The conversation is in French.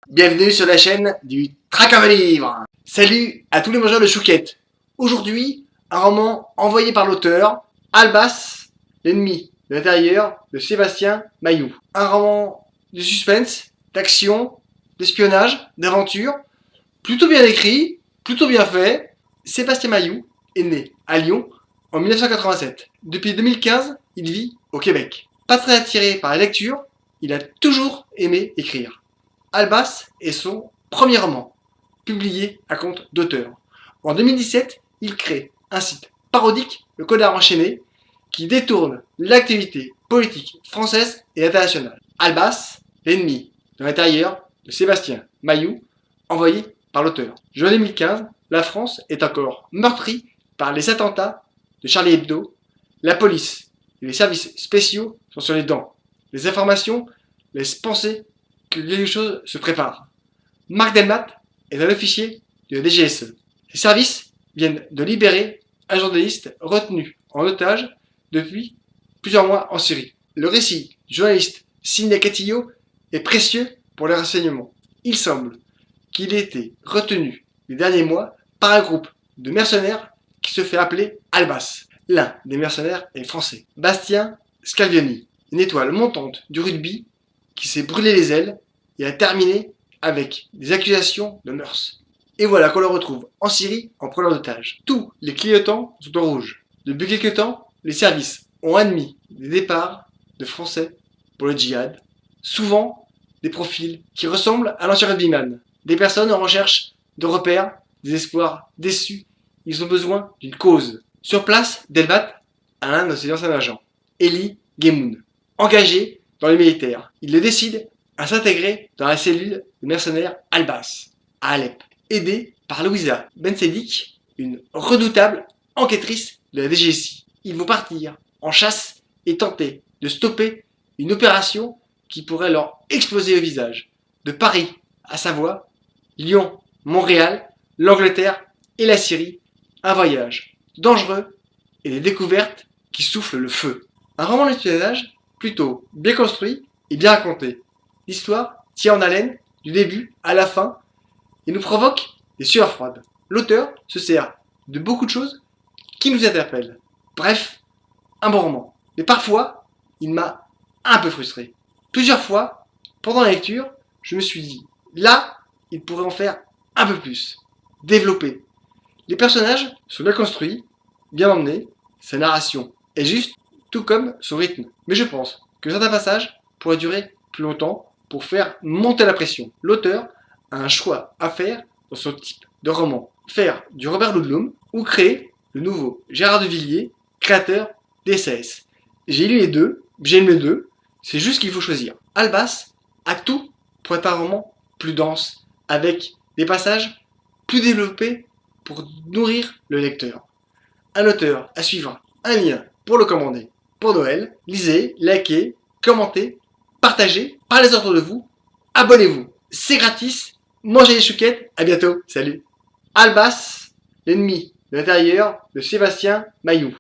Bienvenue sur la chaîne du Traqueur de livres. Salut à tous les mangeurs de chouquettes. Aujourd'hui, un roman envoyé par l'auteur Albas, l'ennemi de l'intérieur de Sébastien Mailloux. Un roman de suspense, d'action, d'espionnage, d'aventure, plutôt bien écrit, plutôt bien fait. Sébastien Mailloux est né à Lyon en 1987. Depuis 2015, il vit au Québec. Pas très attiré par la lecture, il a toujours aimé écrire. Albas est son premier roman, publié à compte d'auteur. En 2017, il crée un site parodique, le Codard enchaîné, qui détourne l'activité politique française et internationale. Albas, l'ennemi de l'intérieur de Sébastien Mailloux, envoyé par l'auteur. Juin 2015, la France est encore meurtrie par les attentats de Charlie Hebdo. La police et les services spéciaux sont sur les dents. Les informations laissent penser que quelque chose se prépare. Marc Delmat est un officier de la DGSE. Les services viennent de libérer un journaliste retenu en otage depuis plusieurs mois en Syrie. Le récit du journaliste Sidney Catillo est précieux pour les renseignements. Il semble qu'il ait été retenu les derniers mois par un groupe de mercenaires qui se fait appeler Albas. L'un des mercenaires est français. Bastien Scalvioni, une étoile montante du rugby qui s'est brûlé les ailes et a terminé avec des accusations de mœurs. Et voilà qu'on le retrouve en Syrie en prenant d'otage. Tous les clignotants sont au rouge. Depuis quelques temps, les services ont admis des départs de Français pour le djihad. Souvent, des profils qui ressemblent à l'ancien rugbyman. Des personnes en recherche de repères, des espoirs déçus. Ils ont besoin d'une cause. Sur place, Delvat a l'un de ses anciens agents, Eli Gemoun, engagé dans les militaires. Il le décide à s'intégrer dans la cellule de mercenaires Albas, à Alep, aidé par Louisa Bensedik, une redoutable enquêtrice de la DGSI. Ils vont partir en chasse et tenter de stopper une opération qui pourrait leur exploser au visage. De Paris à Savoie, Lyon, Montréal, l'Angleterre et la Syrie, un voyage dangereux et des découvertes qui soufflent le feu. Un roman d'espionnage plutôt bien construit et bien raconté. L'histoire tient en haleine du début à la fin et nous provoque des sueurs froides. L'auteur se sert de beaucoup de choses qui nous interpellent. Bref, un bon roman. Mais parfois, il m'a un peu frustré. Plusieurs fois, pendant la lecture, je me suis dit, là, il pourrait en faire un peu plus. Développer. Les personnages sont bien construits, bien emmenés, sa narration est juste, tout comme son rythme. Mais je pense que certains passages pourraient durer plus longtemps pour faire monter la pression. L'auteur a un choix à faire dans son type de roman. Faire du Robert Ludlum ou créer le nouveau Gérard de Villiers, créateur des SAS. J'ai lu les deux, j'aime les deux, c'est juste qu'il faut choisir. Albas a tout pour être un roman plus dense, avec des passages plus développés pour nourrir le lecteur. Un auteur à suivre, un lien pour le commander. Pour Noël, lisez, likez, commentez, partagez, parlez autour de vous, abonnez-vous. C'est gratis, mangez les chouquettes, à bientôt, salut. Albas, l'ennemi de l'intérieur de Sébastien Mailloux.